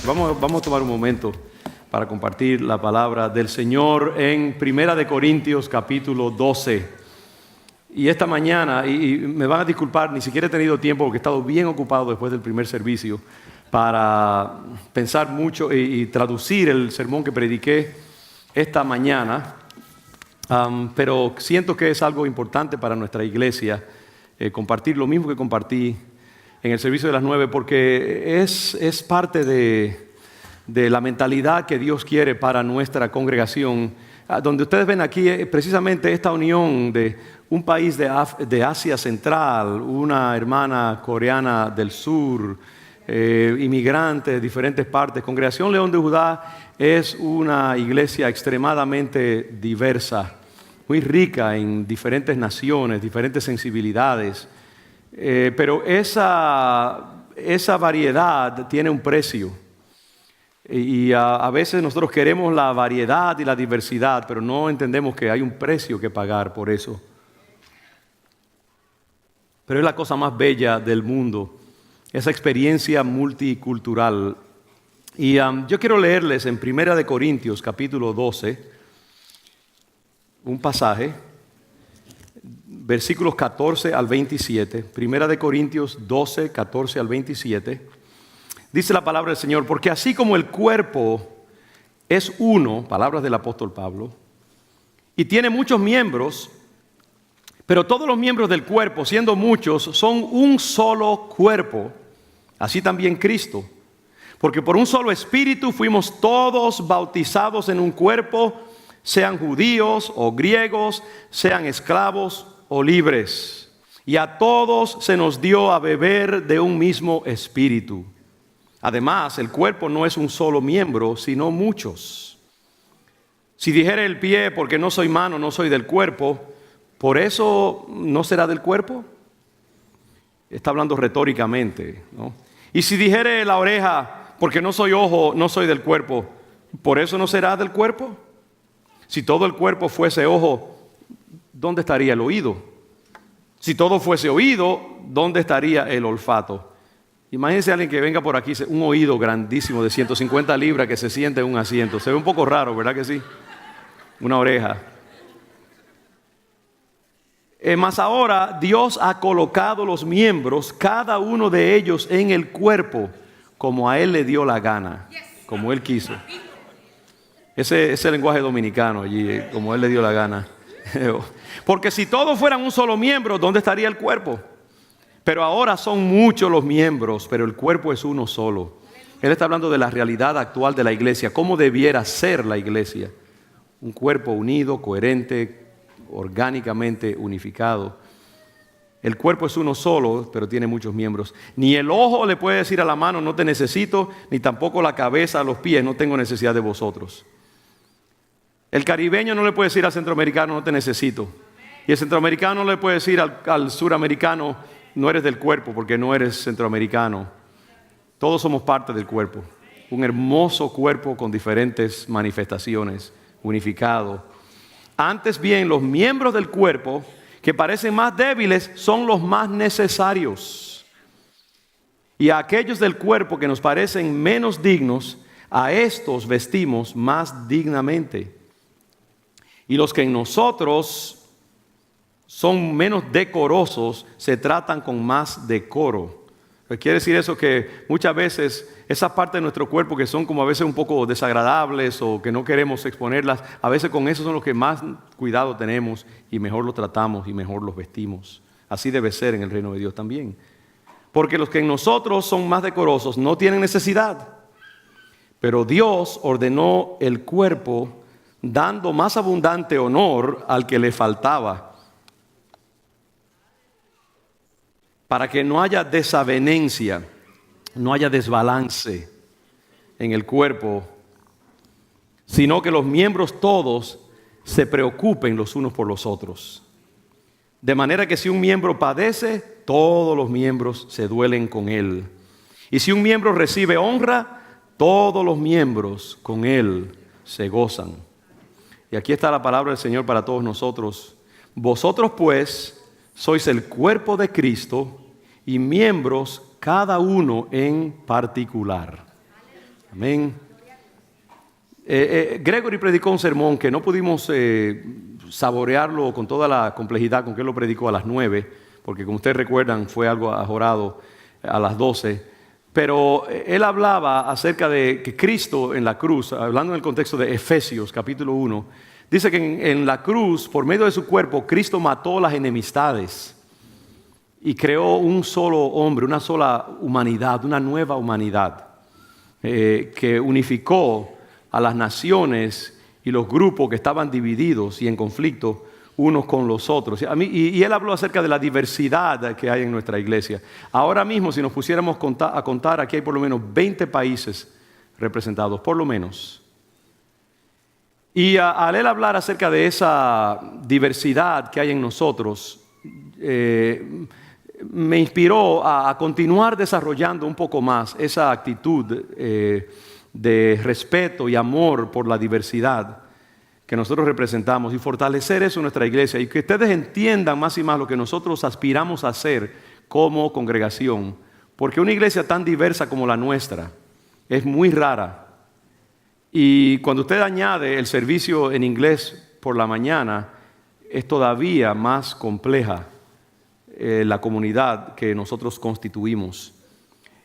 Vamos a tomar un momento para compartir la palabra del Señor en Primera de Corintios capítulo 12. Y esta mañana, y me van a disculpar, ni siquiera he tenido tiempo porque he estado bien ocupado después del primer servicio para pensar mucho y traducir el sermón que prediqué esta mañana. Pero siento que es algo importante para nuestra iglesia compartir lo mismo que compartí en el servicio de las 9, porque es parte de la mentalidad que Dios quiere para nuestra congregación. Donde ustedes ven aquí precisamente esta unión de un país de Asia Central, una hermana coreana del sur, inmigrantes de diferentes partes. Congregación León de Judá es una iglesia extremadamente diversa, muy rica en diferentes naciones, diferentes sensibilidades. Pero esa variedad tiene un precio. Y a veces nosotros queremos la variedad y la diversidad, pero no entendemos que hay un precio que pagar por eso. Pero es la cosa más bella del mundo, esa experiencia multicultural. Y yo quiero leerles en Primera de Corintios, capítulo 12, un pasaje, versículos 14 al 27. Primera de Corintios 12, 14 al 27. Dice la palabra del Señor: porque así como el cuerpo es uno, palabras del apóstol Pablo, y tiene muchos miembros, pero todos los miembros del cuerpo, siendo muchos, son un solo cuerpo, así también Cristo. Porque por un solo espíritu fuimos todos bautizados en un cuerpo, sean judíos o griegos, sean esclavos o libres. Y a todos se nos dio a beber de un mismo espíritu. Además, el cuerpo no es un solo miembro, sino muchos. Si dijere el pie, porque no soy mano, no soy del cuerpo, ¿por eso no será del cuerpo? Está hablando retóricamente, ¿no? Y si dijere la oreja, porque no soy ojo, no soy del cuerpo, ¿por eso no será del cuerpo? Si todo el cuerpo fuese ojo, ¿dónde estaría el oído? Si todo fuese oído, ¿dónde estaría el olfato? Imagínense a alguien que venga por aquí, un oído grandísimo de 150 libras que se siente en un asiento. Se ve un poco raro, ¿verdad que sí? Una oreja. Mas ahora Dios ha colocado los miembros, cada uno de ellos en el cuerpo, como a Él le dio la gana, como Él quiso. Ese es el lenguaje dominicano allí, como Él le dio la gana. Porque si todos fueran un solo miembro, ¿dónde estaría el cuerpo? Pero ahora son muchos los miembros, pero el cuerpo es uno solo. Él está hablando de la realidad actual de la iglesia, cómo debiera ser la iglesia. Un cuerpo unido, coherente, orgánicamente unificado. El cuerpo es uno solo, pero tiene muchos miembros. Ni el ojo le puede decir a la mano, no te necesito, ni tampoco la cabeza a los pies, no tengo necesidad de vosotros. El caribeño no le puede decir al centroamericano, no te necesito. Y el centroamericano no le puede decir al suramericano, no eres del cuerpo porque no eres centroamericano. Todos somos parte del cuerpo. Un hermoso cuerpo con diferentes manifestaciones, unificado. Antes bien, los miembros del cuerpo que parecen más débiles son los más necesarios. Y a aquellos del cuerpo que nos parecen menos dignos, a estos vestimos más dignamente. Y los que en nosotros son menos decorosos, se tratan con más decoro. Quiere decir eso que muchas veces esas partes de nuestro cuerpo que son como a veces un poco desagradables o que no queremos exponerlas, a veces con eso son los que más cuidado tenemos y mejor los tratamos y mejor los vestimos. Así debe ser en el reino de Dios también. Porque los que en nosotros son más decorosos no tienen necesidad. Pero Dios ordenó el cuerpo dando más abundante honor al que le faltaba, para que no haya desavenencia, no haya desbalance en el cuerpo, sino que los miembros todos se preocupen los unos por los otros. De manera que si un miembro padece, todos los miembros se duelen con él. Y si un miembro recibe honra, todos los miembros con él se gozan. Y aquí está la palabra del Señor para todos nosotros. Vosotros pues sois el cuerpo de Cristo y miembros cada uno en particular. Amén. Gregory predicó un sermón que no pudimos saborearlo con toda la complejidad con que él lo predicó a las 9, porque como ustedes recuerdan fue algo ajorado a las 12. Pero él hablaba acerca de que Cristo en la cruz, hablando en el contexto de Efesios capítulo 1, dice que en la cruz, por medio de su cuerpo, Cristo mató las enemistades y creó un solo hombre, una sola humanidad, una nueva humanidad que unificó a las naciones y los grupos que estaban divididos y en conflicto unos con los otros. Y él habló acerca de la diversidad que hay en nuestra iglesia. Ahora mismo, si nos pusiéramos a contar, aquí hay por lo menos 20 países representados, por lo menos. Y al él hablar acerca de esa diversidad que hay en nosotros, me inspiró a continuar desarrollando un poco más esa actitud de respeto y amor por la diversidad que nosotros representamos y fortalecer eso en nuestra iglesia y que ustedes entiendan más y más lo que nosotros aspiramos a hacer como congregación, porque una iglesia tan diversa como la nuestra es muy rara. Y cuando usted añade el servicio en inglés por la mañana, es todavía más compleja la comunidad que nosotros constituimos.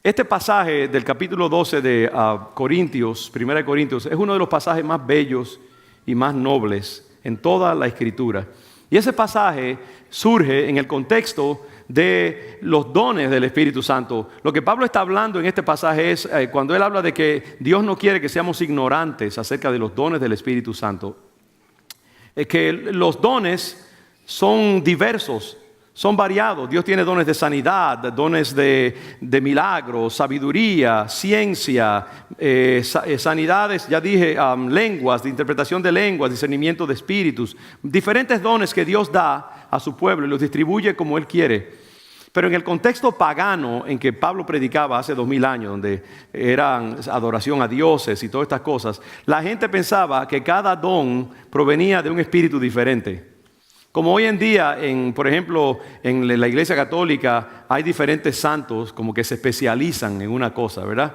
Este pasaje del capítulo 12 de Corintios, 1 Corintios, es uno de los pasajes más bellos y más nobles en toda la Escritura. Y ese pasaje surge en el contexto de los dones del Espíritu Santo. Lo que Pablo está hablando en este pasaje es cuando él habla de que Dios no quiere que seamos ignorantes acerca de los dones del Espíritu Santo. Que los dones son diversos, son variados. Dios tiene dones de sanidad, dones de milagros, sabiduría, ciencia, sanidades, ya dije, lenguas, de interpretación de lenguas, discernimiento de espíritus. Diferentes dones que Dios da a su pueblo y los distribuye como Él quiere. Pero en el contexto pagano en que Pablo predicaba hace 2000 años, donde eran adoración a dioses y todas estas cosas, la gente pensaba que cada don provenía de un espíritu diferente. Como hoy en día, por ejemplo, en la Iglesia Católica hay diferentes santos como que se especializan en una cosa, ¿verdad?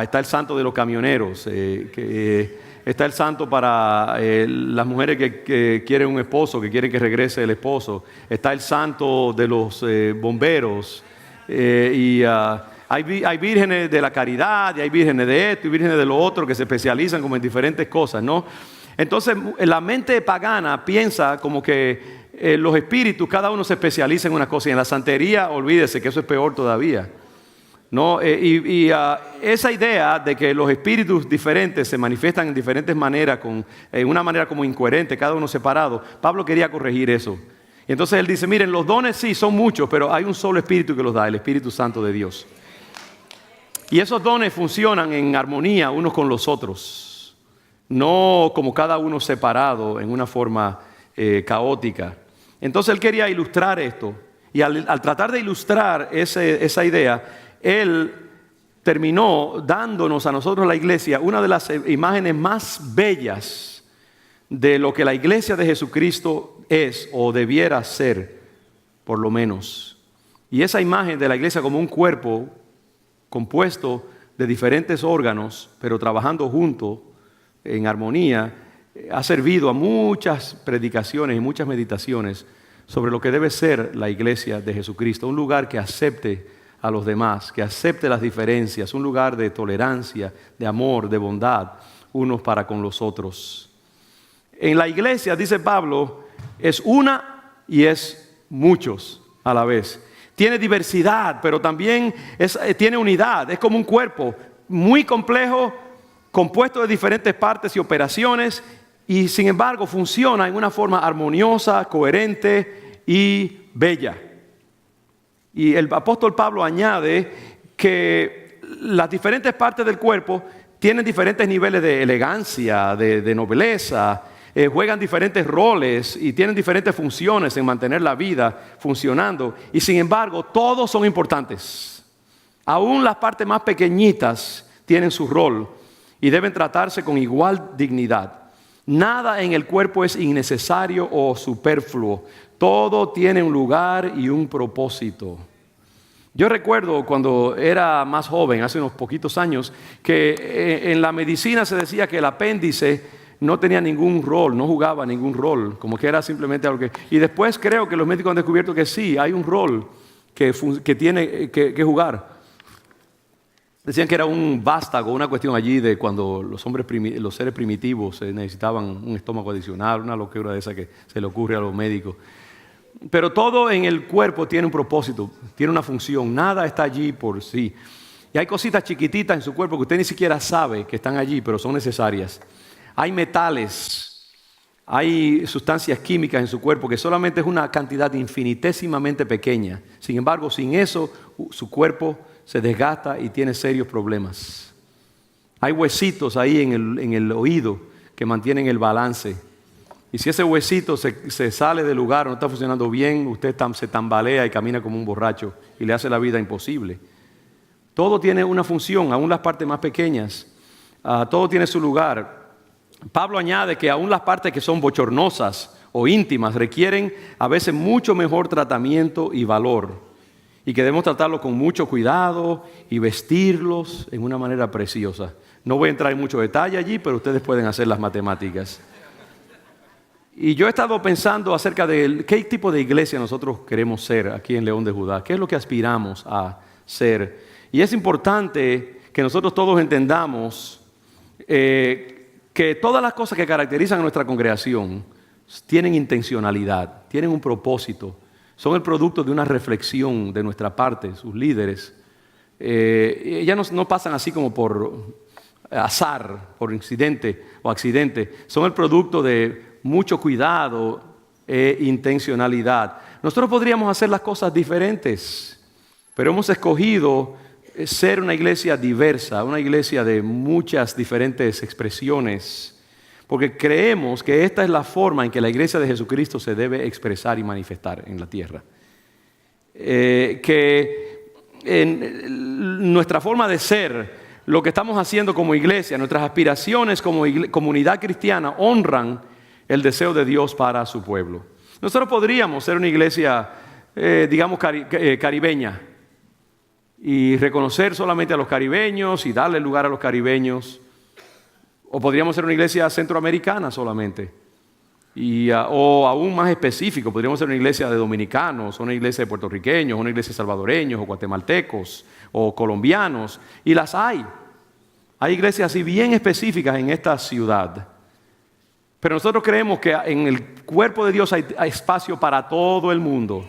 Está el santo de los camioneros, está el santo para las mujeres que quieren un esposo, que quieren que regrese el esposo. Está el santo de los bomberos hay vírgenes de la caridad y hay vírgenes de esto y vírgenes de lo otro que se especializan como en diferentes cosas, ¿no? Entonces, la mente pagana piensa como que los espíritus, cada uno se especializa en una cosa. Y en la santería, olvídese que eso es peor todavía, ¿no? Esa idea de que los espíritus diferentes se manifiestan en diferentes maneras, en una manera como incoherente, cada uno separado, Pablo quería corregir eso. Y entonces él dice, miren, los dones sí son muchos, pero hay un solo espíritu que los da, el Espíritu Santo de Dios. Y esos dones funcionan en armonía unos con los otros. No como cada uno separado en una forma caótica. Entonces él quería ilustrar esto. Y al tratar de ilustrar esa idea, él terminó dándonos a nosotros, la iglesia, una de las imágenes más bellas de lo que la iglesia de Jesucristo es o debiera ser, por lo menos. Y esa imagen de la iglesia como un cuerpo compuesto de diferentes órganos, pero trabajando juntos, en armonía, ha servido a muchas predicaciones y muchas meditaciones sobre lo que debe ser la iglesia de Jesucristo. Un lugar que acepte a los demás, que acepte las diferencias, un lugar de tolerancia, de amor, de bondad, unos para con los otros. En la iglesia, dice Pablo, es una y es muchos a la vez. Tiene diversidad, pero también tiene unidad, es como un cuerpo muy complejo, compuesto de diferentes partes y operaciones, y sin embargo funciona en una forma armoniosa, coherente y bella. Y el apóstol Pablo añade que las diferentes partes del cuerpo tienen diferentes niveles de elegancia, de nobleza, juegan diferentes roles y tienen diferentes funciones en mantener la vida funcionando, y sin embargo todos son importantes. Aún las partes más pequeñitas tienen su rol y deben tratarse con igual dignidad. Nada en el cuerpo es innecesario o superfluo. Todo tiene un lugar y un propósito. Yo recuerdo cuando era más joven, hace unos poquitos años, que en la medicina se decía que el apéndice no tenía ningún rol, no jugaba ningún rol, como que era simplemente algo que... Y después creo que los médicos han descubierto que sí, hay un rol que tiene que jugar. Decían que era un vástago, una cuestión allí de cuando los seres primitivos necesitaban un estómago adicional, una locura de esa que se le ocurre a los médicos. Pero todo en el cuerpo tiene un propósito, tiene una función, nada está allí por sí. Y hay cositas chiquititas en su cuerpo que usted ni siquiera sabe que están allí, pero son necesarias. Hay metales, hay sustancias químicas en su cuerpo que solamente es una cantidad infinitésimamente pequeña. Sin embargo, sin eso, su cuerpo se desgasta y tiene serios problemas. Hay huesitos ahí en el oído que mantienen el balance. Y si ese huesito se sale del lugar o no está funcionando bien, usted se tambalea y camina como un borracho y le hace la vida imposible. Todo tiene una función, aún las partes más pequeñas. Todo tiene su lugar. Pablo añade que aún las partes que son bochornosas o íntimas requieren a veces mucho mejor tratamiento y valor. Y que debemos tratarlos con mucho cuidado y vestirlos en una manera preciosa. No voy a entrar en mucho detalle allí, pero ustedes pueden hacer las matemáticas. Y yo he estado pensando acerca de qué tipo de iglesia nosotros queremos ser aquí en León de Judá. ¿Qué es lo que aspiramos a ser? Y es importante que nosotros todos entendamos que todas las cosas que caracterizan a nuestra congregación tienen intencionalidad, tienen un propósito. Son el producto de una reflexión de nuestra parte, sus líderes. Ya no pasan así como por azar, por incidente o accidente. Son el producto de mucho cuidado e intencionalidad. Nosotros podríamos hacer las cosas diferentes, pero hemos escogido ser una iglesia diversa, una iglesia de muchas diferentes expresiones, porque creemos que esta es la forma en que la iglesia de Jesucristo se debe expresar y manifestar en la tierra. Que en nuestra forma de ser, lo que estamos haciendo como iglesia, nuestras aspiraciones como comunidad cristiana honran el deseo de Dios para su pueblo. Nosotros podríamos ser una iglesia, digamos, caribeña y reconocer solamente a los caribeños y darle lugar a los caribeños. O podríamos ser una iglesia centroamericana solamente. O aún más específico, podríamos ser una iglesia de dominicanos, una iglesia de puertorriqueños, una iglesia de salvadoreños o guatemaltecos o colombianos. Y las hay. Hay iglesias así bien específicas en esta ciudad. Pero nosotros creemos que en el cuerpo de Dios hay espacio para todo el mundo.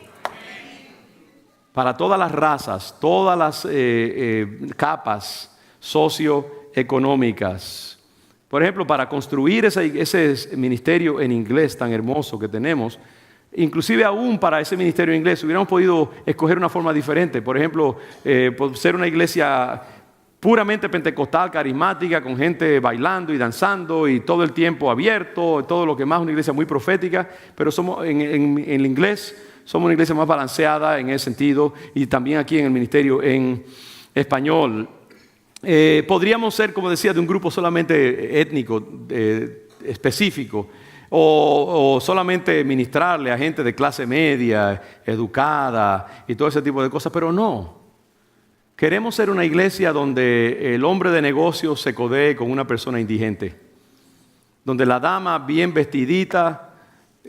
Para todas las razas, todas las capas socioeconómicas. Por ejemplo, para construir ese ministerio en inglés tan hermoso que tenemos, inclusive aún para ese ministerio en inglés, hubiéramos podido escoger una forma diferente. Por ejemplo, ser una iglesia puramente pentecostal, carismática, con gente bailando y danzando y todo el tiempo abierto, todo lo que más, una iglesia muy profética, pero somos en el inglés, somos una iglesia más balanceada en ese sentido, y también aquí en el ministerio en español. Podríamos ser, como decía, de un grupo solamente étnico, específico, o solamente ministrarle a gente de clase media, educada y todo ese tipo de cosas, pero no. Queremos ser una iglesia donde el hombre de negocios se codee con una persona indigente, donde la dama bien vestidita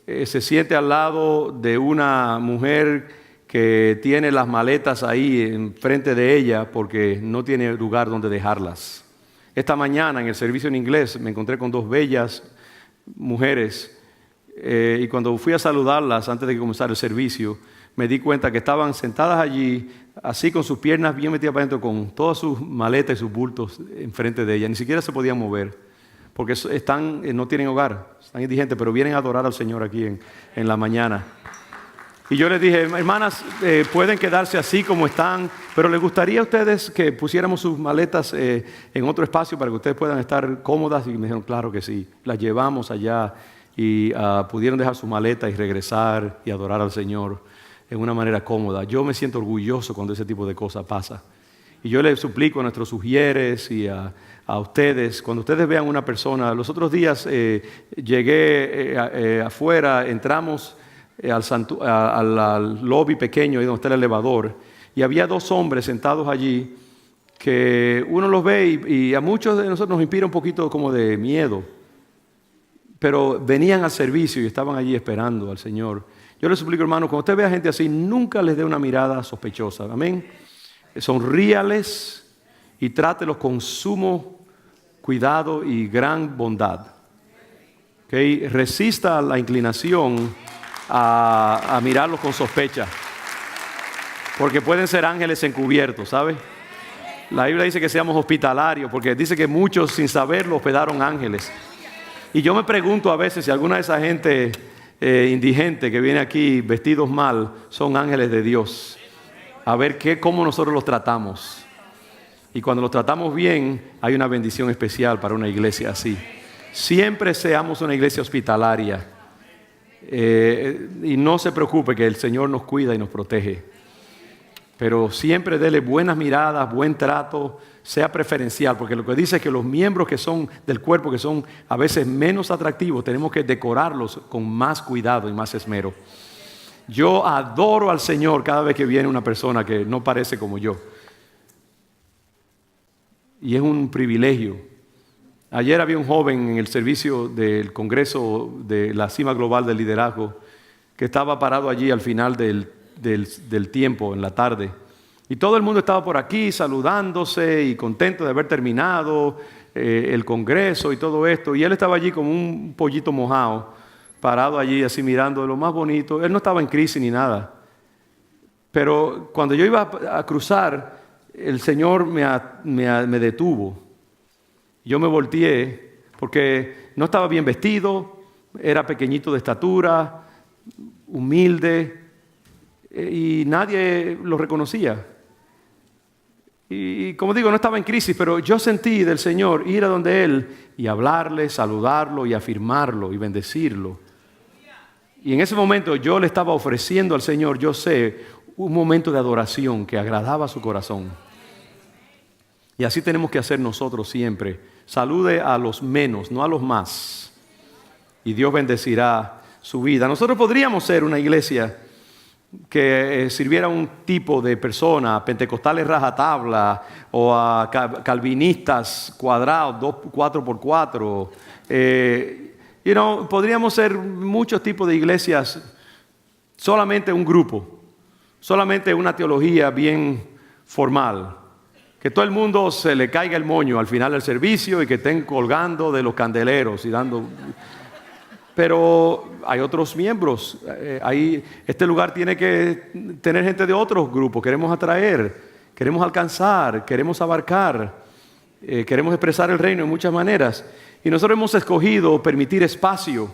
se siente al lado de una mujer que tiene las maletas ahí enfrente de ella porque no tiene lugar donde dejarlas. Esta mañana en el servicio en inglés me encontré con dos bellas mujeres y cuando fui a saludarlas antes de que comenzara el servicio, me di cuenta que estaban sentadas allí, así con sus piernas bien metidas para adentro, con todas sus maletas y sus bultos enfrente de ella. Ni siquiera se podían mover, porque no tienen hogar, están indigentes, pero vienen a adorar al Señor aquí en la mañana. Y yo les dije, hermanas, pueden quedarse así como están, pero ¿les gustaría a ustedes que pusiéramos sus maletas en otro espacio para que ustedes puedan estar cómodas? Y me dijeron, claro que sí. Las llevamos allá y pudieron dejar sus maletas y regresar y adorar al Señor en una manera cómoda. Yo me siento orgulloso cuando ese tipo de cosas pasa. Y yo les suplico a nuestros sugieres y a ustedes, cuando ustedes vean una persona, los otros días llegué afuera, entramos al lobby pequeño ahí donde está el elevador, y había dos hombres sentados allí que uno los ve y a muchos de nosotros nos inspira un poquito como de miedo, pero venían al servicio y estaban allí esperando al Señor. Yo les suplico, hermano, cuando usted vea gente así, nunca les dé una mirada sospechosa, amén. Sonríales y trátelos con sumo cuidado y gran bondad. ¿Okay? Resista la inclinación a mirarlos con sospecha, porque pueden ser ángeles encubiertos, ¿sabe? La Biblia dice que seamos hospitalarios, porque dice que muchos sin saberlo hospedaron ángeles. Y yo me pregunto a veces si alguna de esa gente indigente que viene aquí vestidos mal son ángeles de Dios. A ver cómo nosotros los tratamos. Y cuando los tratamos bien, hay una bendición especial para una iglesia así. Siempre seamos una iglesia hospitalaria. Y no se preocupe que el Señor nos cuida y nos protege. Pero siempre dele buenas miradas, buen trato, sea preferencial. Porque lo que dice es que los miembros que son del cuerpo, que son a veces menos atractivos, tenemos que decorarlos con más cuidado y más esmero. Yo adoro al Señor cada vez que viene una persona que no parece como yo. Y es un privilegio. Ayer había un joven en el servicio del Congreso de la Cima Global del Liderazgo que estaba parado allí al final del tiempo, en la tarde. Y todo el mundo estaba por aquí saludándose y contento de haber terminado el Congreso y todo esto. Y él estaba allí como un pollito mojado, parado allí así mirando de lo más bonito. Él no estaba en crisis ni nada. Pero cuando yo iba a cruzar, el Señor me detuvo. Yo me volteé porque no estaba bien vestido, era pequeñito de estatura, humilde, y nadie lo reconocía. Y como digo, no estaba en crisis, pero yo sentí del Señor ir a donde Él y hablarle, saludarlo y afirmarlo y bendecirlo. Y en ese momento yo le estaba ofreciendo al Señor, yo sé, un momento de adoración que agradaba a su corazón. Y así tenemos que hacer nosotros siempre. Salude a los menos, no a los más. Y Dios bendecirá su vida. Nosotros podríamos ser una iglesia que sirviera a un tipo de persona, pentecostales rajatabla o a calvinistas cuadrados, 4x4. Podríamos ser muchos tipos de iglesias, solamente un grupo, solamente una teología bien formal. Que todo el mundo se le caiga el moño al final del servicio y que estén colgando de los candeleros y dando... Pero hay otros miembros. Este lugar tiene que tener gente de otros grupos. Queremos atraer, queremos alcanzar, queremos abarcar, queremos expresar el reino en muchas maneras. Y nosotros hemos escogido permitir espacio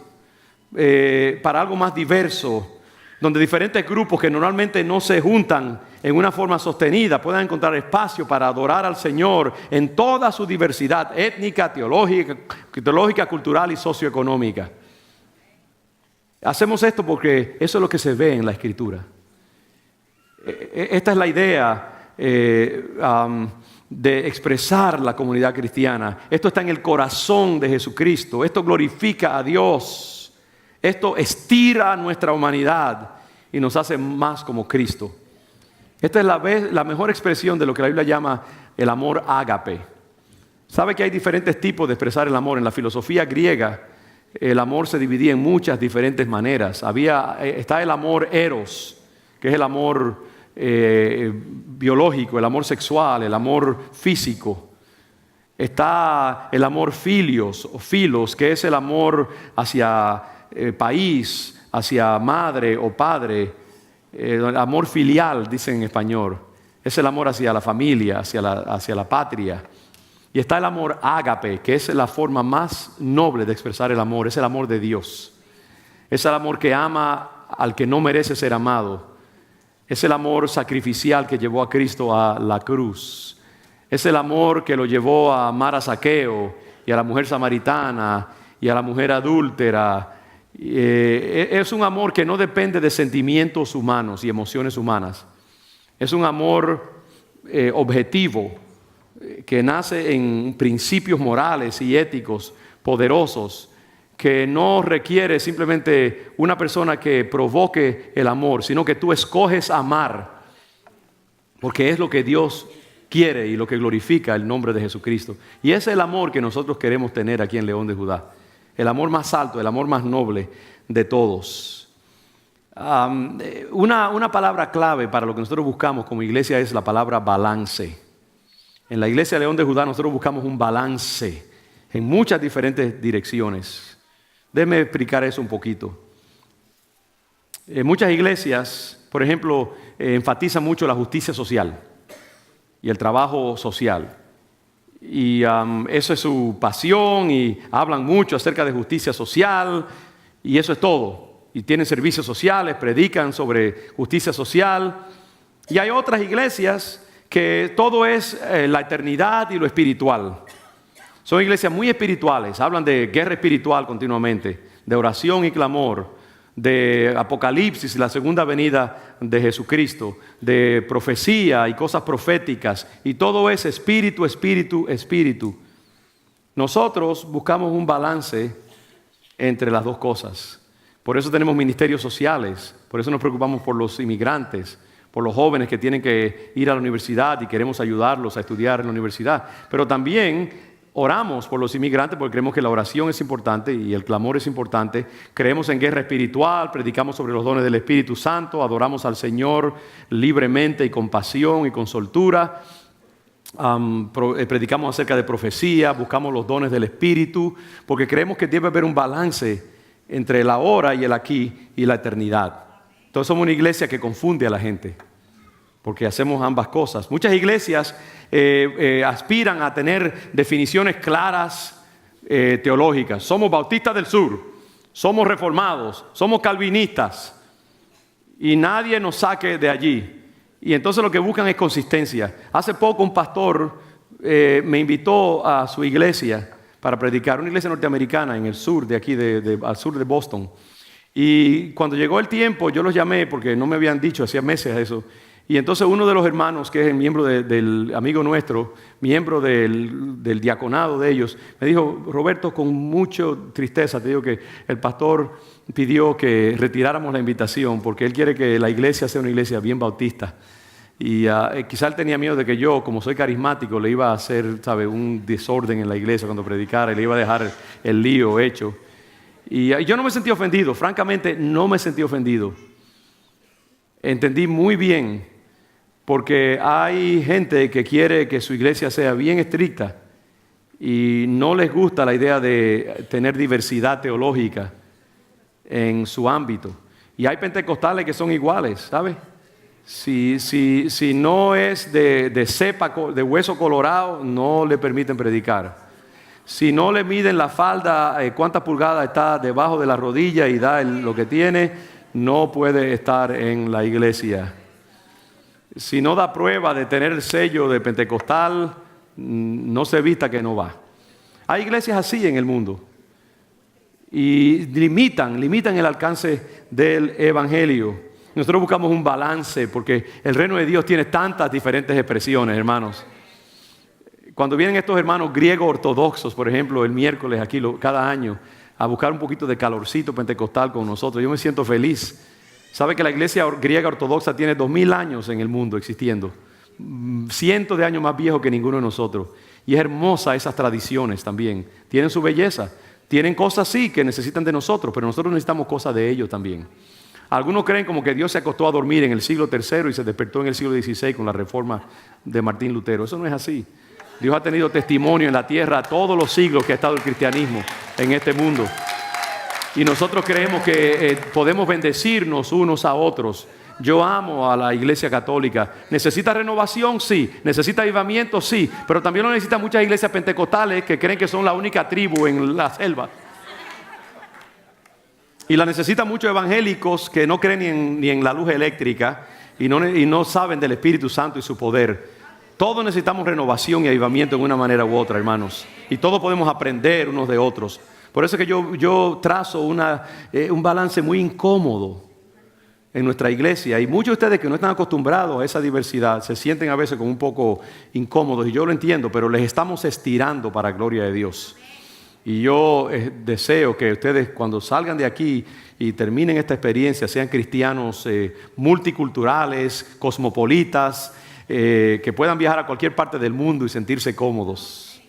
para algo más diverso, donde diferentes grupos que normalmente no se juntan en una forma sostenida puedan encontrar espacio para adorar al Señor en toda su diversidad étnica, teológica, cultural y socioeconómica. Hacemos esto porque eso es lo que se ve en la Escritura. Esta es la idea de expresar la comunidad cristiana. Esto está en el corazón de Jesucristo. Esto glorifica a Dios. Esto estira nuestra humanidad y nos hace más como Cristo. Esta es la mejor expresión de lo que la Biblia llama el amor ágape. ¿Sabe que hay diferentes tipos de expresar el amor? En la filosofía griega, el amor se dividía en muchas diferentes maneras. Está el amor eros, que es el amor biológico, el amor sexual, el amor físico. Está el amor filios o filos, que es el amor hacia país, hacia madre o padre. El amor filial, dicen en español. Es el amor hacia la familia, hacia la patria. Y está el amor ágape, que es la forma más noble de expresar el amor. Es el amor de Dios. Es el amor que ama al que no merece ser amado. Es el amor sacrificial que llevó a Cristo a la cruz. Es el amor que lo llevó a amar a Zaqueo y a la mujer samaritana y a la mujer adúltera. Es un amor que no depende de sentimientos humanos y emociones humanas. Es un amor objetivo, que nace en principios morales y éticos poderosos, que no requiere simplemente una persona que provoque el amor, sino que tú escoges amar. porque es lo que Dios quiere y lo que glorifica el nombre de Jesucristo. Y ese es el amor que nosotros queremos tener aquí en León de Judá. El amor más alto, el amor más noble de todos. Una palabra clave para lo que nosotros buscamos como iglesia es la palabra balance. En la iglesia de León de Judá nosotros buscamos un balance en muchas diferentes direcciones. Déjeme explicar eso un poquito. En muchas iglesias, por ejemplo, enfatizan mucho la justicia social y el trabajo social. Y eso es su pasión y hablan mucho acerca de justicia social y eso es todo. Y tienen servicios sociales, predican sobre justicia social. Y hay otras iglesias que todo es la eternidad y lo espiritual. Son iglesias muy espirituales, hablan de guerra espiritual continuamente, de oración y clamor, de Apocalipsis, la segunda venida de Jesucristo, de profecía y cosas proféticas, y todo es espíritu, espíritu, espíritu. Nosotros buscamos un balance entre las dos cosas. Por eso tenemos ministerios sociales, por eso nos preocupamos por los inmigrantes, por los jóvenes que tienen que ir a la universidad y queremos ayudarlos a estudiar en la universidad. Pero también oramos por los inmigrantes porque creemos que la oración es importante y el clamor es importante. Creemos en guerra espiritual, predicamos sobre los dones del Espíritu Santo, adoramos al Señor libremente y con pasión y con soltura. Predicamos acerca de profecía, buscamos los dones del Espíritu, porque creemos que debe haber un balance entre el ahora y el aquí y la eternidad. Entonces somos una iglesia que confunde a la gente, porque hacemos ambas cosas. Muchas iglesias aspiran a tener definiciones claras teológicas. Somos bautistas del sur, somos reformados, somos calvinistas, y nadie nos saque de allí. Y entonces lo que buscan es consistencia. Hace poco un pastor me invitó a su iglesia para predicar, una iglesia norteamericana en el sur de aquí, al sur de Boston. Y cuando llegó el tiempo, yo los llamé porque no me habían dicho, hacía meses eso. Y entonces uno de los hermanos, que es el miembro del amigo nuestro, miembro del diaconado de ellos, me dijo: Roberto, con mucha tristeza te digo que el pastor pidió que retiráramos la invitación porque él quiere que la iglesia sea una iglesia bien bautista. Y quizá él tenía miedo de que yo, como soy carismático, le iba a hacer, ¿sabe?, un desorden en la iglesia cuando predicara y le iba a dejar el lío hecho. Y yo no me sentí ofendido, francamente no me sentí ofendido. Entendí muy bien. Porque hay gente que quiere que su iglesia sea bien estricta y no les gusta la idea de tener diversidad teológica en su ámbito. Y hay pentecostales que son iguales, ¿sabes? Si no es de cepa, de hueso colorado, no le permiten predicar. Si no le miden la falda, cuántas pulgadas está debajo de la rodilla y da lo que tiene, no puede estar en la iglesia. Si no da prueba de tener el sello de pentecostal, no se vista que no va. Hay iglesias así en el mundo. Y limitan el alcance del evangelio. Nosotros buscamos un balance porque el reino de Dios tiene tantas diferentes expresiones, hermanos. Cuando vienen estos hermanos griegos ortodoxos, por ejemplo, el miércoles aquí cada año, a buscar un poquito de calorcito pentecostal con nosotros, yo me siento feliz. ¿Sabe que la iglesia griega ortodoxa tiene 2000 años en el mundo existiendo? Cientos de años más viejo que ninguno de nosotros. Y es hermosa esas tradiciones también. Tienen su belleza. Tienen cosas sí que necesitan de nosotros, pero nosotros necesitamos cosas de ellos también. Algunos creen como que Dios se acostó a dormir en el siglo III y se despertó en el siglo XVI con la reforma de Martín Lutero. Eso no es así. Dios ha tenido testimonio en la tierra todos los siglos que ha estado el cristianismo en este mundo. Y nosotros creemos que podemos bendecirnos unos a otros. Yo amo a la iglesia católica. ¿Necesita renovación? Sí. ¿Necesita avivamiento? Sí. Pero también lo necesitan muchas iglesias pentecostales que creen que son la única tribu en la selva. Y la necesitan muchos evangélicos que no creen ni en la luz eléctrica y no saben del Espíritu Santo y su poder. Todos necesitamos renovación y avivamiento en una manera u otra, hermanos. Y todos podemos aprender unos de otros. Por eso es que yo trazo un balance muy incómodo en nuestra iglesia. Y muchos de ustedes que no están acostumbrados a esa diversidad se sienten a veces como un poco incómodos. Y yo lo entiendo, pero les estamos estirando para la gloria de Dios. Y yo deseo que ustedes cuando salgan de aquí y terminen esta experiencia sean cristianos multiculturales, cosmopolitas, que puedan viajar a cualquier parte del mundo y sentirse cómodos,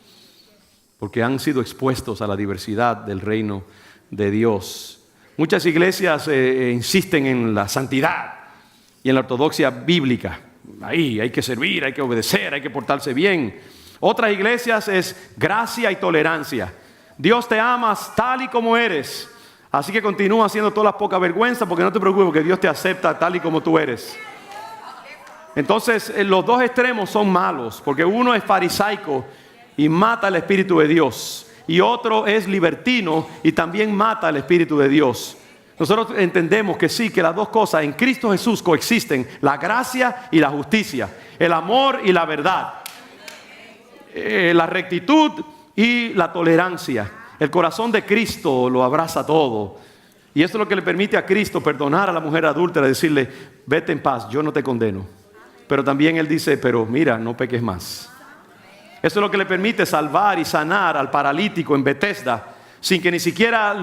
porque han sido expuestos a la diversidad del reino de Dios. Muchas iglesias insisten en la santidad y en la ortodoxia bíblica. Ahí hay que servir, hay que obedecer, hay que portarse bien. Otras iglesias es gracia y tolerancia. Dios te ama tal y como eres, así que continúa haciendo todas las pocas vergüenzas, porque no te preocupes, porque Dios te acepta tal y como tú eres. Entonces los dos extremos son malos, porque uno es farisaico y mata el Espíritu de Dios, y otro es libertino y también mata el Espíritu de Dios. Nosotros entendemos que sí, que las dos cosas en Cristo Jesús coexisten: la gracia y la justicia, el amor y la verdad, la rectitud y la tolerancia. El corazón de Cristo lo abraza todo, y esto es lo que le permite a Cristo perdonar a la mujer adúltera, decirle: vete en paz, yo no te condeno. Pero también Él dice: pero mira, no peques más. Eso es lo que le permite salvar y sanar al paralítico en Betesda, sin que ni siquiera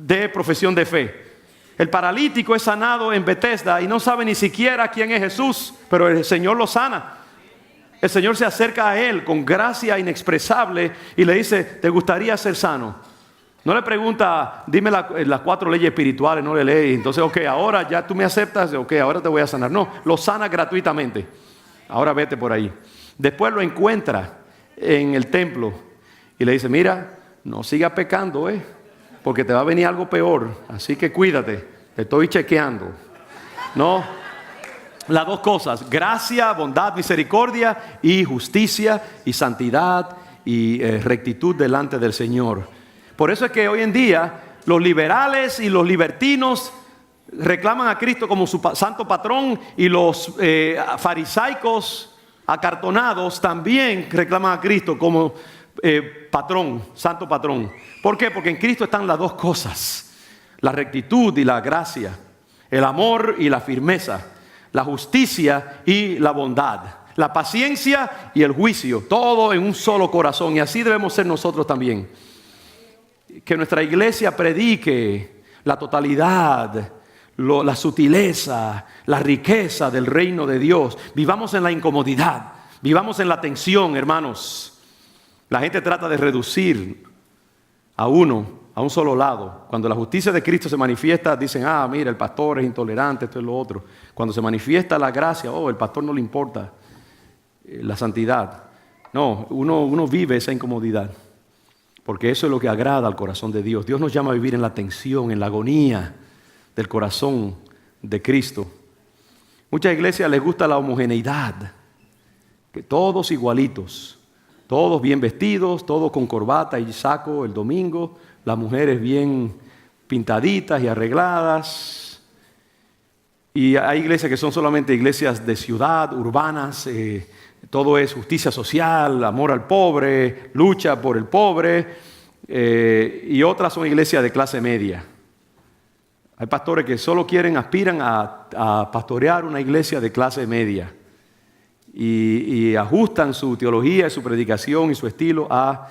dé profesión de fe. El paralítico es sanado en Betesda y no sabe ni siquiera quién es Jesús, pero el Señor lo sana. El Señor se acerca a él con gracia inexpresable y le dice: ¿te gustaría ser sano? No le pregunta: dime las 4 leyes espirituales, no le lee. Entonces, ok, ahora ya tú me aceptas, ok, ahora te voy a sanar. No, lo sana gratuitamente. Ahora vete por ahí. Después lo encuentra en el templo y le dice: mira, no sigas pecando, porque te va a venir algo peor, así que cuídate, te estoy chequeando. No, las dos cosas: gracia, bondad, misericordia, y justicia y santidad y rectitud delante del Señor. Por eso es que hoy en día los liberales y los libertinos reclaman a Cristo como su santo patrón, y los farisaicos acartonados también reclaman a Cristo como patrón, santo patrón. ¿Por qué? Porque en Cristo están las dos cosas: la rectitud y la gracia, el amor y la firmeza, la justicia y la bondad, la paciencia y el juicio, todo en un solo corazón. Y así debemos ser nosotros también. Que nuestra iglesia predique la totalidad, la sutileza, la riqueza del reino de Dios. Vivamos en la incomodidad, vivamos en la tensión, hermanos. La gente trata de reducir a uno a un solo lado. Cuando la justicia de Cristo se manifiesta, dicen: ah, mira, el pastor es intolerante, esto es lo otro. Cuando se manifiesta la gracia, el pastor no le importa la santidad. No, uno vive esa incomodidad, porque eso es lo que agrada al corazón de Dios. Dios nos llama a vivir en la tensión, en la agonía del corazón de Cristo. Muchas iglesias les gusta la homogeneidad, que todos igualitos, todos bien vestidos, todos con corbata y saco el domingo, las mujeres bien pintaditas y arregladas. Y hay iglesias que son solamente iglesias de ciudad, urbanas. Todo es justicia social, amor al pobre, lucha por el pobre. Y otras son iglesias de clase media. Hay pastores que solo aspiran a pastorear una iglesia de clase media. Y ajustan su teología, su predicación y su estilo a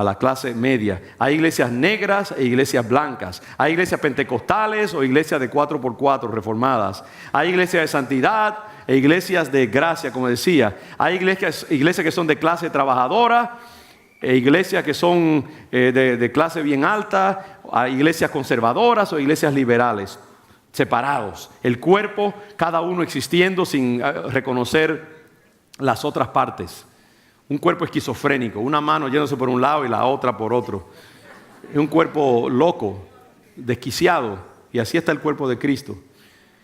la clase media. Hay iglesias negras e iglesias blancas. Hay iglesias pentecostales o iglesias de 4x4 reformadas. Hay iglesias de santidad e iglesias de gracia, como decía. Hay iglesias que son de clase trabajadora, e iglesias que son de clase bien alta. Hay iglesias conservadoras o iglesias liberales, separados. El cuerpo, cada uno existiendo sin reconocer las otras partes. Un cuerpo esquizofrénico, una mano yéndose por un lado y la otra por otro. Es un cuerpo loco, desquiciado, y así está el cuerpo de Cristo.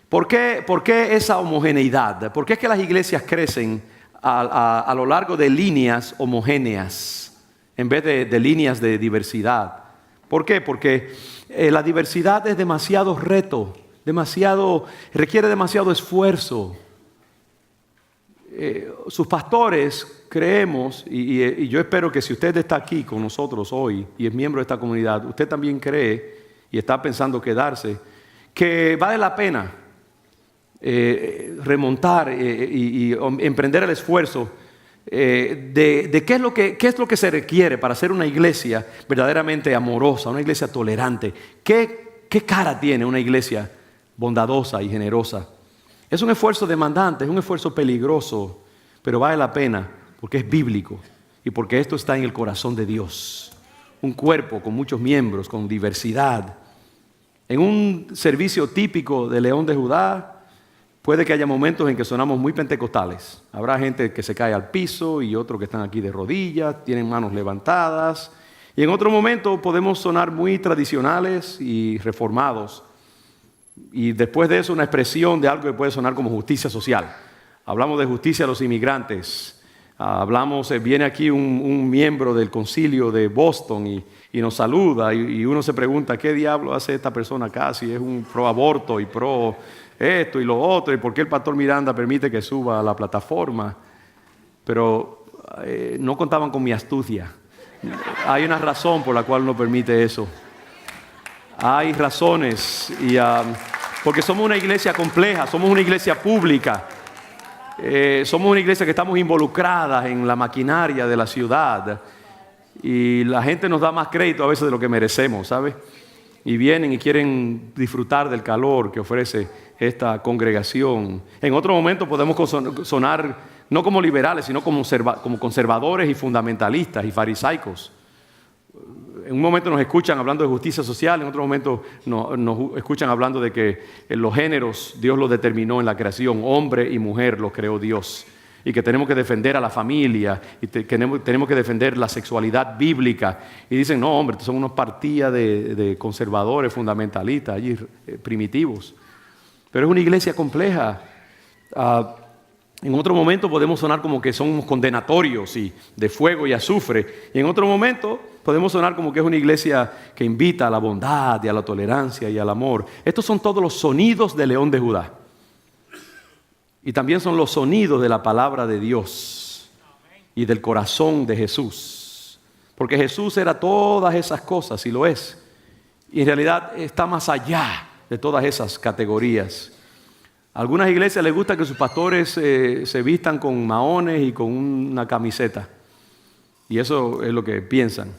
¿Por qué esa homogeneidad? ¿Por qué es que las iglesias crecen a lo largo de líneas homogéneas en vez de líneas de diversidad? ¿Por qué? Porque la diversidad es demasiado reto, requiere demasiado esfuerzo. Sus pastores creemos, y yo espero que si usted está aquí con nosotros hoy y es miembro de esta comunidad, usted también cree y está pensando quedarse, que vale la pena remontar y emprender el esfuerzo de qué es lo que se requiere para ser una iglesia verdaderamente amorosa, una iglesia tolerante. ¿Qué cara tiene una iglesia bondadosa y generosa? Es un esfuerzo demandante, es un esfuerzo peligroso, pero vale la pena porque es bíblico y porque esto está en el corazón de Dios. Un cuerpo con muchos miembros, con diversidad. En un servicio típico de León de Judá, puede que haya momentos en que sonamos muy pentecostales. Habrá gente que se cae al piso y otros que están aquí de rodillas, tienen manos levantadas. Y en otro momento podemos sonar muy tradicionales y reformados. Y después de eso una expresión de algo que puede sonar como justicia social. Hablamos de justicia a los inmigrantes. Viene aquí un miembro del concilio de Boston y nos saluda y uno se pregunta, ¿qué diablo hace esta persona acá? Si es un pro aborto y pro esto y lo otro, y por qué el pastor Miranda permite que suba a la plataforma. Pero no contaban con mi astucia. Hay una razón por la cual no permite eso. Hay razones, porque somos una iglesia compleja, somos una iglesia pública. Somos una iglesia que estamos involucradas en la maquinaria de la ciudad y la gente nos da más crédito a veces de lo que merecemos, ¿sabes? Y vienen y quieren disfrutar del calor que ofrece esta congregación. En otro momento podemos sonar no como liberales, sino como conservadores y fundamentalistas y farisaicos. En un momento nos escuchan hablando de justicia social, en otro momento nos escuchan hablando de que los géneros Dios los determinó en la creación, hombre y mujer los creó Dios. Y que tenemos que defender a la familia, y tenemos que defender la sexualidad bíblica. Y dicen, no hombre, son unos partidas de conservadores, fundamentalistas, allí primitivos. Pero es una iglesia compleja. En otro momento podemos sonar como que somos condenatorios y de fuego y azufre. Y en otro momento podemos sonar como que es una iglesia que invita a la bondad y a la tolerancia y al amor. Estos son todos los sonidos de León de Judá. Y también son los sonidos de la palabra de Dios y del corazón de Jesús. Porque Jesús era todas esas cosas y lo es. Y en realidad está más allá de todas esas categorías. A algunas iglesias les gusta que sus pastores se vistan con maones y con una camiseta. Y eso es lo que piensan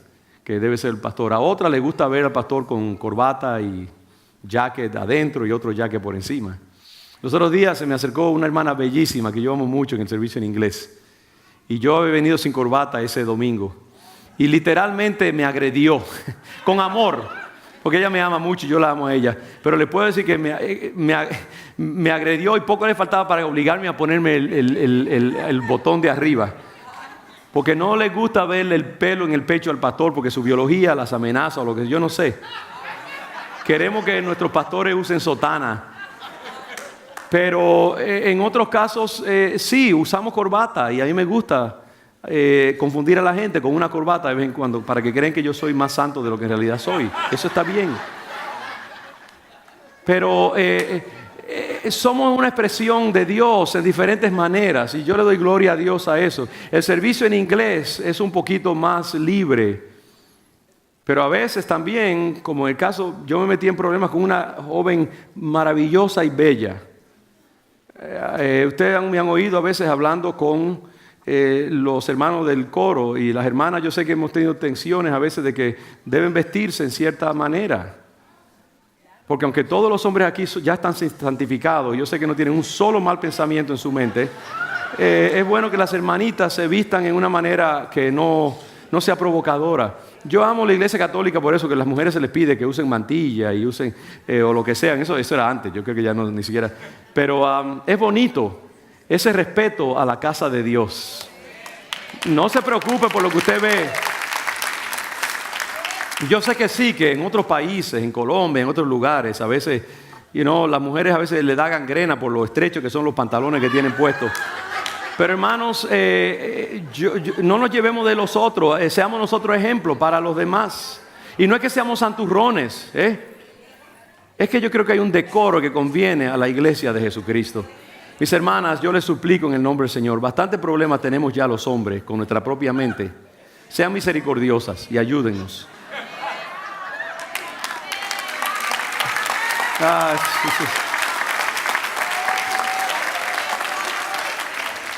que debe ser el pastor. A otras les gusta ver al pastor con corbata y jacket adentro y otro jacket por encima. Los otros días se me acercó una hermana bellísima que yo amo mucho en el servicio en inglés. Y yo he venido sin corbata ese domingo. Y literalmente me agredió con amor. Porque ella me ama mucho y yo la amo a ella. Pero le puedo decir que me agredió y poco le faltaba para obligarme a ponerme el botón de arriba. Porque no le gusta verle el pelo en el pecho al pastor porque su biología las amenaza o lo que yo no sé. Queremos que nuestros pastores usen sotana. Pero en otros casos sí, usamos corbata y a mí me gusta confundir a la gente con una corbata de vez en cuando para que crean que yo soy más santo de lo que en realidad soy. Eso está bien. Pero somos una expresión de Dios en diferentes maneras y yo le doy gloria a Dios a eso. El servicio en inglés es un poquito más libre. Pero a veces también, como en el caso, yo me metí en problemas con una joven maravillosa y bella. Ustedes me han oído a veces hablando con los hermanos del coro y las hermanas. Yo sé que hemos tenido tensiones a veces de que deben vestirse en cierta manera. Porque aunque todos los hombres aquí ya están santificados, yo sé que no tienen un solo mal pensamiento en su mente, es bueno que las hermanitas se vistan en una manera que no sea provocadora. Yo amo la iglesia católica por eso, que a las mujeres se les pide que usen mantilla y usen o lo que sean. Eso era antes, yo creo que ya no, ni siquiera. Pero es bonito ese respeto a la casa de Dios. No se preocupe por lo que usted ve. Yo sé que sí, que en otros países, en Colombia, en otros lugares, a veces, las mujeres a veces le da gangrena por lo estrechos que son los pantalones que tienen puestos. Pero hermanos, no nos llevemos de los otros, seamos nosotros ejemplos para los demás. Y no es que seamos santurrones, es que yo creo que hay un decoro que conviene a la iglesia de Jesucristo. Mis hermanas, yo les suplico en el nombre del Señor, bastante problemas tenemos ya los hombres con nuestra propia mente. Sean misericordiosas y ayúdennos. Sí.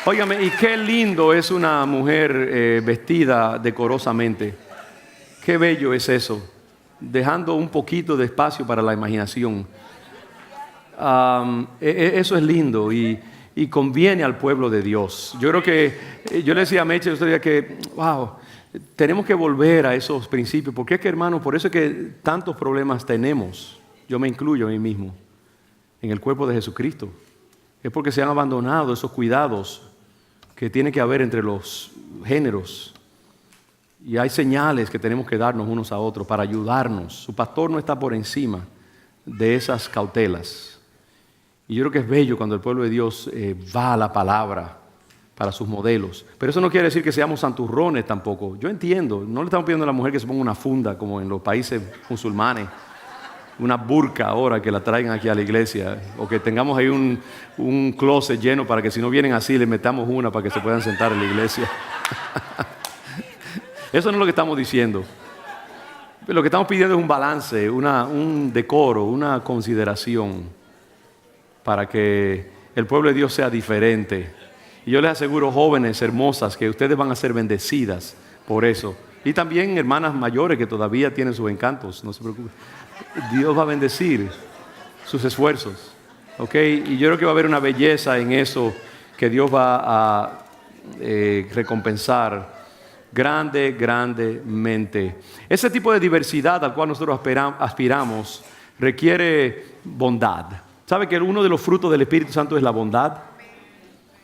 Óigame, y qué lindo es una mujer vestida decorosamente. Qué bello es eso, dejando un poquito de espacio para la imaginación. Eso es lindo y y conviene al pueblo de Dios. Yo creo que, yo le decía a Meche el otro día que, wow, tenemos que volver a esos principios, porque es que, hermano, por eso es que tantos problemas tenemos, yo me incluyo a mí mismo, en el cuerpo de Jesucristo. Es porque se han abandonado esos cuidados que tiene que haber entre los géneros. Y hay señales que tenemos que darnos unos a otros para ayudarnos. Su pastor no está por encima de esas cautelas. Y yo creo que es bello cuando el pueblo de Dios va a la palabra para sus modelos. Pero eso no quiere decir que seamos santurrones tampoco. Yo entiendo, no le estamos pidiendo a la mujer que se ponga una funda como en los países musulmanes, una burka ahora que la traigan aquí a la iglesia, o que tengamos ahí un closet lleno para que si no vienen así le metamos una para que se puedan sentar en la iglesia. Eso no es lo que estamos diciendo. Lo que estamos pidiendo es un balance, un decoro, una consideración para que el pueblo de Dios sea diferente. Y yo les aseguro, jóvenes hermosas, que ustedes van a ser bendecidas por eso. Y también hermanas mayores que todavía tienen sus encantos, no se preocupen. Dios va a bendecir sus esfuerzos, ¿ok? Y yo creo que va a haber una belleza en eso que Dios va a recompensar grandemente. Ese tipo de diversidad al cual nosotros aspiramos requiere bondad. ¿Sabe que uno de los frutos del Espíritu Santo es la bondad?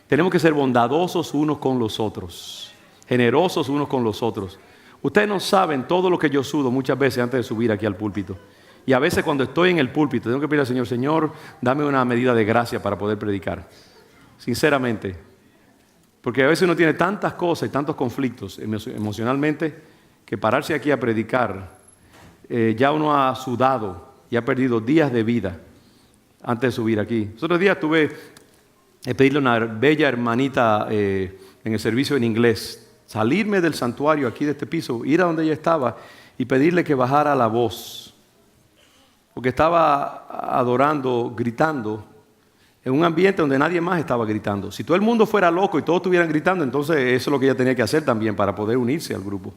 Tenemos que ser bondadosos unos con los otros, generosos unos con los otros. Ustedes no saben todo lo que yo sudo muchas veces antes de subir aquí al púlpito. Y a veces cuando estoy en el púlpito tengo que pedir al Señor, Señor, dame una medida de gracia para poder predicar. Sinceramente. Porque a veces uno tiene tantas cosas y tantos conflictos emocionalmente que pararse aquí a predicar, ya uno ha sudado y ha perdido días de vida antes de subir aquí. Los otros días tuve que pedirle a una bella hermanita en el servicio en inglés, salirme del santuario aquí de este piso, ir a donde ella estaba y pedirle que bajara la voz. Porque estaba adorando, gritando, en un ambiente donde nadie más estaba gritando. Si todo el mundo fuera loco y todos estuvieran gritando, entonces eso es lo que ella tenía que hacer también para poder unirse al grupo.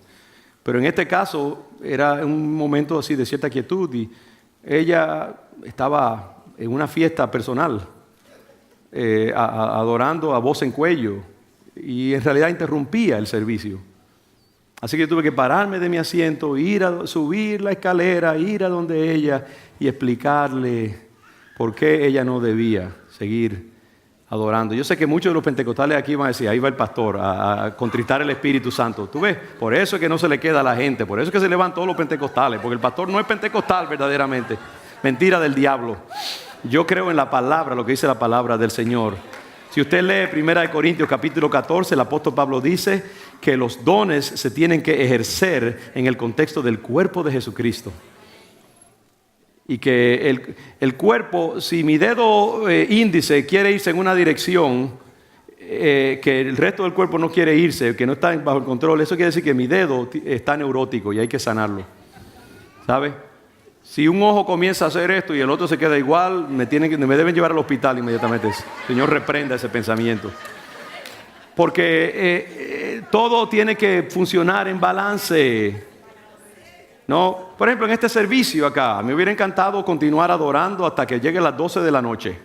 Pero en este caso era un momento así de cierta quietud y ella estaba en una fiesta personal, adorando a voz en cuello y en realidad interrumpía el servicio. Así que tuve que pararme de mi asiento, subir la escalera, ir a donde ella y explicarle por qué ella no debía seguir adorando. Yo sé que muchos de los pentecostales aquí van a decir, ahí va el pastor a contristar el Espíritu Santo. ¿Tú ves? Por eso es que no se le queda a la gente, por eso es que se le van todos los pentecostales, porque el pastor no es pentecostal verdaderamente. Mentira del diablo. Yo creo en la palabra, lo que dice la palabra del Señor. Si usted lee 1 Corintios capítulo 14, el apóstol Pablo dice que los dones se tienen que ejercer en el contexto del cuerpo de Jesucristo. Y que el cuerpo, si mi dedo índice quiere irse en una dirección, que el resto del cuerpo no quiere irse, que no está bajo el control, eso quiere decir que mi dedo está neurótico y hay que sanarlo. ¿Sabe? Si un ojo comienza a hacer esto y el otro se queda igual, me deben llevar al hospital inmediatamente. Señor, reprenda ese pensamiento. Porque todo tiene que funcionar en balance. No, por ejemplo, en este servicio acá, me hubiera encantado continuar adorando hasta que llegue las 12 de la noche.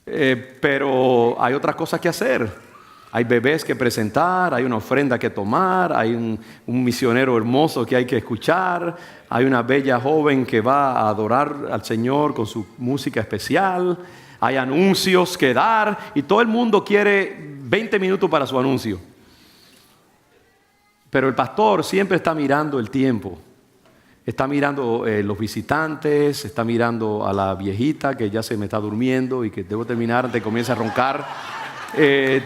Pero hay otras cosas que hacer. Hay bebés que presentar, hay una ofrenda que tomar, hay un misionero hermoso que hay que escuchar, hay una bella joven que va a adorar al Señor con su música especial, hay anuncios que dar y todo el mundo quiere 20 minutos para su anuncio. Pero el pastor siempre está mirando el tiempo. Está mirando los visitantes, está mirando a la viejita que ya se me está durmiendo y que debo terminar antes de que comience a roncar.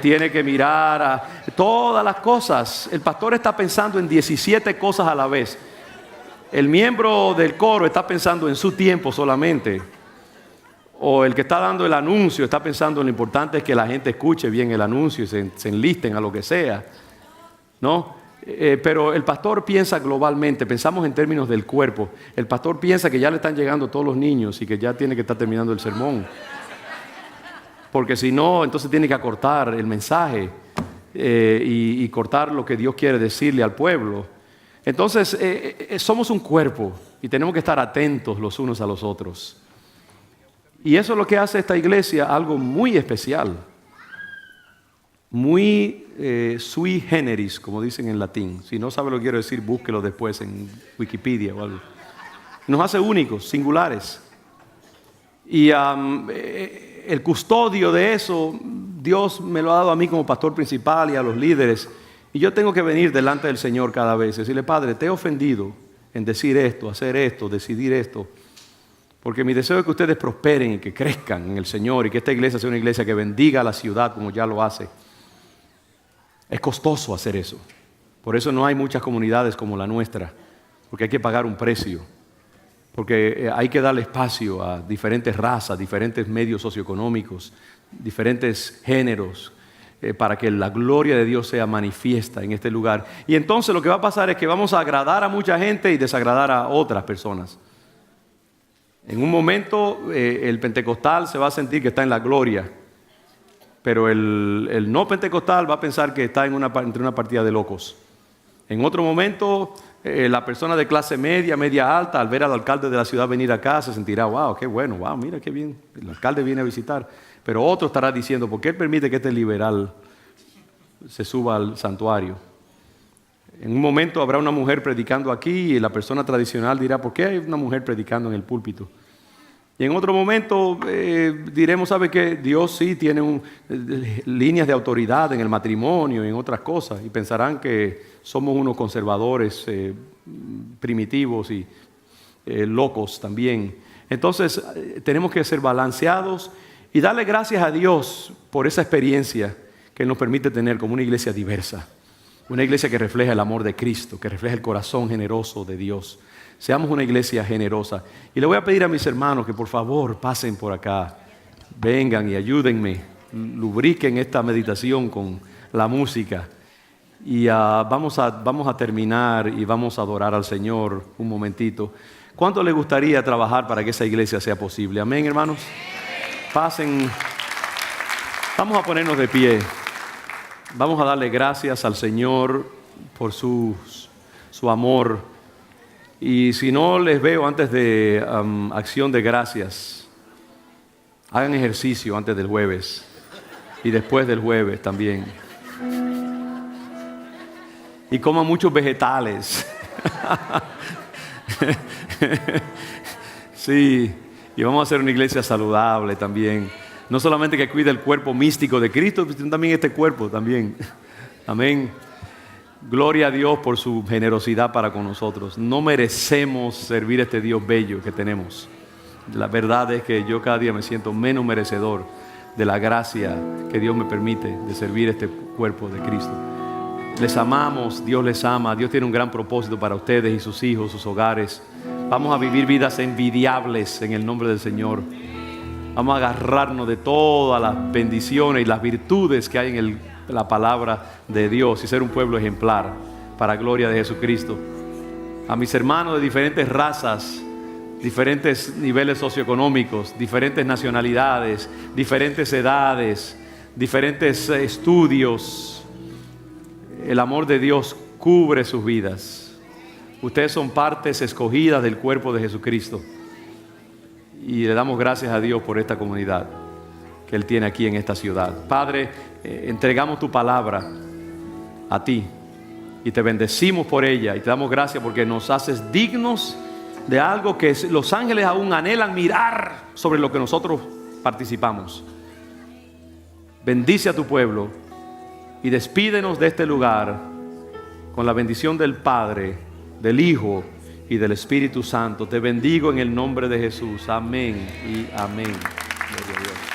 Tiene que mirar a todas las cosas. El pastor está pensando en 17 cosas a la vez. El miembro del coro está pensando en su tiempo solamente. O el que está dando el anuncio está pensando en lo importante es que la gente escuche bien el anuncio y se enlisten a lo que sea, ¿no? Pero el pastor piensa globalmente, pensamos en términos del cuerpo. El pastor piensa que ya le están llegando todos los niños y que ya tiene que estar terminando el sermón. Porque si no, entonces tiene que acortar el mensaje y cortar lo que Dios quiere decirle al pueblo. Entonces, somos un cuerpo y tenemos que estar atentos los unos a los otros. Y eso es lo que hace esta iglesia algo muy especial, muy sui generis, como dicen en latín. Si no sabe lo que quiero decir, búsquelo después en Wikipedia o algo. Nos hace únicos, singulares. Y el custodio de eso, Dios me lo ha dado a mí como pastor principal y a los líderes. Y yo tengo que venir delante del Señor cada vez y decirle: Padre, te he ofendido en decir esto, hacer esto, decidir esto. Porque mi deseo es que ustedes prosperen y que crezcan en el Señor y que esta iglesia sea una iglesia que bendiga a la ciudad como ya lo hace. Es costoso hacer eso. Por eso no hay muchas comunidades como la nuestra, porque hay que pagar un precio. Porque hay que darle espacio a diferentes razas, diferentes medios socioeconómicos, diferentes géneros, para que la gloria de Dios sea manifiesta en este lugar. Y entonces lo que va a pasar es que vamos a agradar a mucha gente y desagradar a otras personas. En un momento el pentecostal se va a sentir que está en la gloria, pero el no pentecostal va a pensar que está entre una partida de locos. En otro momento la persona de clase media, media alta, al ver al alcalde de la ciudad venir acá, se sentirá: wow, qué bueno, wow, mira qué bien, el alcalde viene a visitar. Pero otro estará diciendo: ¿por qué él permite que este liberal se suba al santuario? En un momento habrá una mujer predicando aquí y la persona tradicional dirá: ¿por qué hay una mujer predicando en el púlpito? Y en otro momento diremos: ¿sabe qué? Dios sí tiene líneas de autoridad en el matrimonio y en otras cosas. Y pensarán que somos unos conservadores primitivos y locos también. Entonces tenemos que ser balanceados y darle gracias a Dios por esa experiencia que nos permite tener como una iglesia diversa. Una iglesia que refleja el amor de Cristo, que refleja el corazón generoso de Dios. Seamos una iglesia generosa. Y le voy a pedir a mis hermanos que por favor pasen por acá. Vengan y ayúdenme. Lubriquen esta meditación con la música. Y vamos a terminar y vamos a adorar al Señor un momentito. ¿Cuánto le gustaría trabajar para que esa iglesia sea posible? Amén, hermanos. Pasen. Vamos a ponernos de pie. Vamos a darle gracias al Señor por su amor. Y si no les veo antes de acción de gracias, hagan ejercicio antes del jueves y después del jueves también. Y coman muchos vegetales. Sí, y vamos a hacer una iglesia saludable también. No solamente que cuide el cuerpo místico de Cristo, sino también este cuerpo también. Amén. Gloria a Dios por su generosidad para con nosotros. No merecemos servir a este Dios bello que tenemos. La verdad es que yo cada día me siento menos merecedor de la gracia que Dios me permite de servir este cuerpo de Cristo. Les amamos, Dios les ama, Dios tiene un gran propósito para ustedes y sus hijos, sus hogares. Vamos a vivir vidas envidiables en el nombre del Señor. Vamos a agarrarnos de todas las bendiciones y las virtudes que hay en la palabra de Dios y ser un pueblo ejemplar para gloria de Jesucristo. A mis hermanos de diferentes razas, diferentes niveles socioeconómicos, diferentes nacionalidades, diferentes edades, diferentes estudios, el amor de Dios cubre sus vidas. Ustedes son partes escogidas del cuerpo de Jesucristo. Y le damos gracias a Dios por esta comunidad que Él tiene aquí en esta ciudad. Padre, entregamos tu palabra a ti y te bendecimos por ella y te damos gracias porque nos haces dignos de algo que los ángeles aún anhelan mirar sobre lo que nosotros participamos. Bendice a tu pueblo y despídenos de este lugar con la bendición del Padre, del Hijo y del Espíritu Santo. Te bendigo en el nombre de Jesús. Amén y amén. Gloria a Dios.